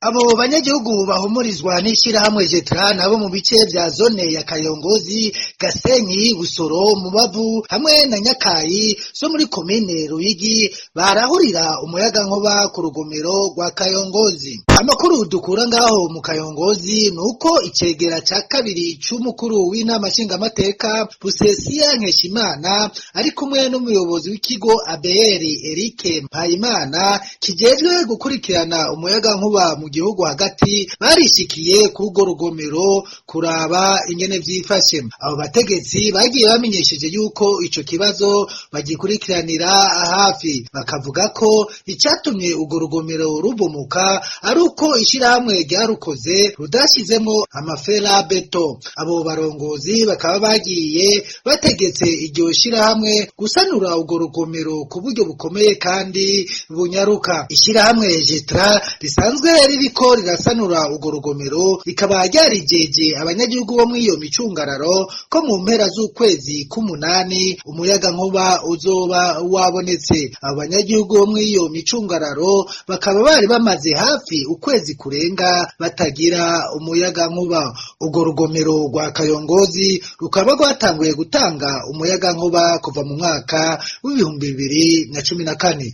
Abo banyagihugu bahumurizwa n'ishirahamwe Jetra nabo mu bice vya zone ya Kayongozi, Gasenyi, Busoro, Mubavu hamwe na Nyakayi zo muri komine Ruyigi barahurira umuyagankuba ku rugomero rwa Kayongozi. Amakuru dukura ngaho mu Kayongozi nuko icegera ca kabiri c'umukuru w'inama nshingamateka Busesia Nkeshimana ari kumwe n'umuyobozi w'ikigo ABR Eric Mpayimana kijejwe gukurikirana umuyagankuba mu gihugu hagati barishikiye kugo rugomero kuraba ingene vyifashe. Abo bategetsi bagiye bamenyesheje yuko ico kibazo bagikurikiranira hafi, bakavuga ko icatumye ugo rugomero rubomoka ari uko ishirahamwe ryarukoze rudashizemo amafera beto. Abo barongozi bakaba bagiye bategetse iryo shirahamwe gusanura ugo rugomero ku buryo bukomeye kandi bunyaruka. Ishirahamwe Jetra risanzwe ririko rirasanura ugo rugomero rikaba ryarijeje abanyagihugu bo mw'iyo micungararo ko mu mpera z'ukwezi k'umunani umuyagankuba uzoba wabonetse. Abo banyagihugu bo mw'iyo micungararo bakaba bari bamaze hafi ukwezi kurenga batagira umuyagankuba. Ugo rugomero rwa Kayongozi rukaba rwatanguye gutanga umuyagankuba kuva mu mwaka w'2014.